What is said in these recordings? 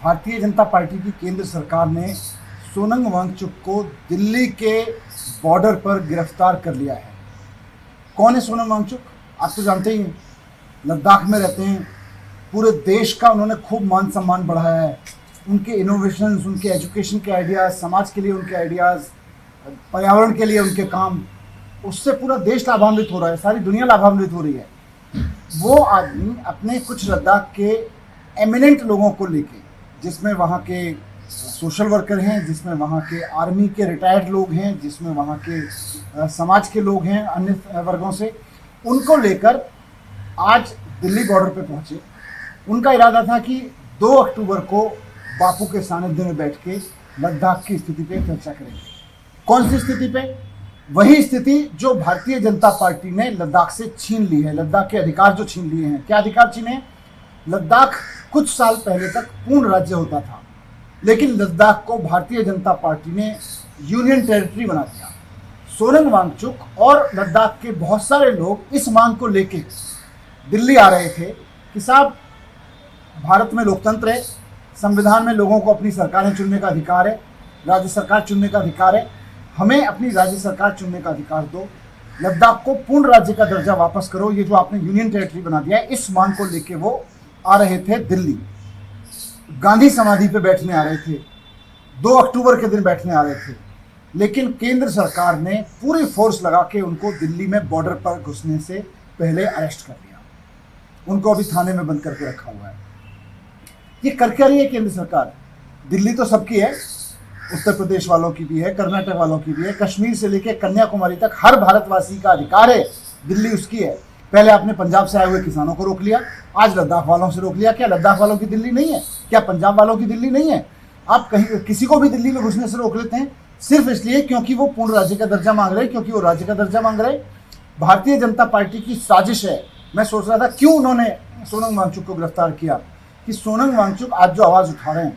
Bharatiya Janata party की केंद्र सरकार ने सोनम वांगचुक को दिल्ली के बॉर्डर पर गिरफ्तार कर लिया है। कौन है सोनम वांगचुक? आप तो जानते ही हैं, लद्दाख में रहते हैं। पूरे देश का उन्होंने खूब मान सम्मान बढ़ाया है। उनके इनोवेशंस, उनके एजुकेशन के आइडियाज़, समाज के लिए उनके आइडियाज़, पर्यावरण के लिए उनके काम, उससे पूरा देश लाभान्वित हो रहा है, सारी दुनिया लाभान्वित हो रही है। वो आदमी अपने कुछ लद्दाख के एमिनेंट लोगों को लेके, जिसमें वहाँ के सोशल वर्कर हैं, जिसमें वहाँ के आर्मी के रिटायर्ड लोग हैं, जिसमें वहाँ के समाज के लोग हैं अन्य वर्गों से, उनको लेकर आज दिल्ली बॉर्डर पे पहुँचे। उनका इरादा था कि 2 अक्टूबर को बापू के सानिध्य में बैठ के लद्दाख की स्थिति पे चर्चा करेंगे। कौन सी स्थिति पे? वही स्थिति जो भारतीय जनता पार्टी ने लद्दाख से छीन ली है, लद्दाख के अधिकार जो छीन लिए हैं। क्या अधिकार छीने? लद्दाख कुछ साल पहले तक पूर्ण राज्य होता था, लेकिन लद्दाख को भारतीय जनता पार्टी ने यूनियन टेरिटरी बना दिया। सोनम वांगचुक और लद्दाख के बहुत सारे लोग इस मांग को लेके दिल्ली आ रहे थे कि साहब, भारत में लोकतंत्र है, संविधान में लोगों को अपनी सरकारें चुनने का अधिकार है, राज्य सरकार चुनने का अधिकार है, हमें अपनी राज्य सरकार चुनने का अधिकार दो, लद्दाख को पूर्ण राज्य का दर्जा वापस करो, ये जो आपने यूनियन टेरिटरी बना दिया है। इस मांग को लेके वो आ रहे थे दिल्ली, गांधी समाधि पे बैठने आ रहे थे, 2 अक्टूबर के दिन बैठने आ रहे थे। लेकिन केंद्र सरकार ने पूरी फोर्स लगा के उनको दिल्ली में बॉर्डर पर घुसने से पहले अरेस्ट कर लिया। उनको अभी थाने में बंद करके रखा हुआ है। ये कर क्या रही है केंद्र सरकार? दिल्ली तो सबकी है, उत्तर प्रदेश वालों की भी है, कर्नाटक वालों की भी है, कश्मीर से लेकर कन्याकुमारी तक हर भारतवासी का अधिकार है, दिल्ली उसकी है। पहले आपने पंजाब से आए हुए किसानों को रोक लिया, आज लद्दाख वालों से रोक लिया। क्या लद्दाख वालों की दिल्ली नहीं है? क्या पंजाब वालों की दिल्ली नहीं है? आप कहीं किसी को भी दिल्ली में घुसने से रोक लेते हैं सिर्फ इसलिए क्योंकि वो पूर्ण राज्य का दर्जा मांग रहे हैं, क्योंकि वो राज्य का दर्जा मांग रहे हैं। भारतीय जनता पार्टी की साजिश है। मैं सोच रहा था क्यों उन्होंने सोनम वांगचुक को गिरफ्तार किया, कि सोनम वांगचुक आज जो आवाज़ उठा रहे हैं,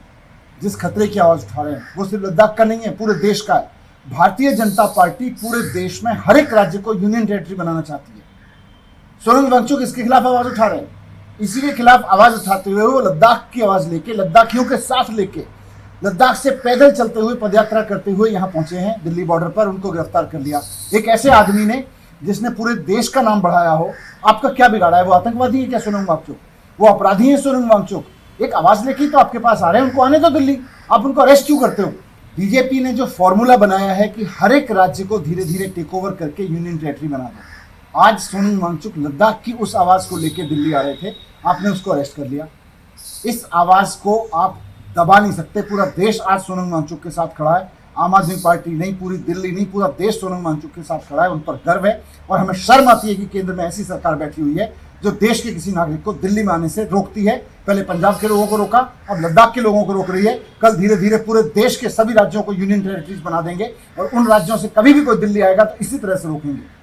जिस खतरे की आवाज़ उठा रहे हैं, वो सिर्फ लद्दाख का नहीं है, पूरे देश का है। भारतीय जनता पार्टी पूरे देश में हर एक राज्य को यूनियन टेरिटरी बनाना चाहती है। सोनम वांगचुक इसके खिलाफ आवाज़ उठा रहे हैं। इसी के खिलाफ आवाज़ उठाते हुए वो लद्दाख की आवाज़ लेके, लद्दाखियों के साथ लेके, लद्दाख से पैदल चलते हुए, पदयात्रा करते हुए यहाँ पहुंचे हैं दिल्ली बॉर्डर पर। उनको गिरफ्तार कर लिया एक ऐसे आदमी ने जिसने पूरे देश का नाम बढ़ाया हो। आपका क्या बिगाड़ा है? वो आतंकवादी है क्या सोनम वांगचुक? वो अपराधी है सोनम वांगचुक? एक आवाज़ लेके तो आपके पास आ रहे हैं, उनको आने दो दिल्ली। आप उनको अरेस्ट क्यों करते हो? बीजेपी ने जो फॉर्मूला बनाया है कि हर एक राज्य को धीरे धीरे टेक ओवर करके यूनियन टेरिटरी बना दो। आज सोनम वांगचुक लद्दाख की उस आवाज़ को लेकर दिल्ली आ रहे थे, आपने उसको अरेस्ट कर लिया। इस आवाज़ को आप दबा नहीं सकते। पूरा देश आज सोनम वांगचुक के साथ खड़ा है। आम आदमी पार्टी नहीं, पूरी दिल्ली नहीं, पूरा देश सोनम वांगचुक के साथ खड़ा है। उन पर गर्व है और हमें शर्म आती है कि केंद्र में ऐसी सरकार बैठी हुई है जो देश के किसी नागरिक को दिल्ली में आने से रोकती है। पहले पंजाब के लोगों को रोका, अब लद्दाख के लोगों को रोक रही है। कल धीरे धीरे पूरे देश के सभी राज्यों को यूनियन टेरिटरीज बना देंगे और उन राज्यों से कभी भी कोई दिल्ली आएगा तो इसी तरह से रोकेंगे।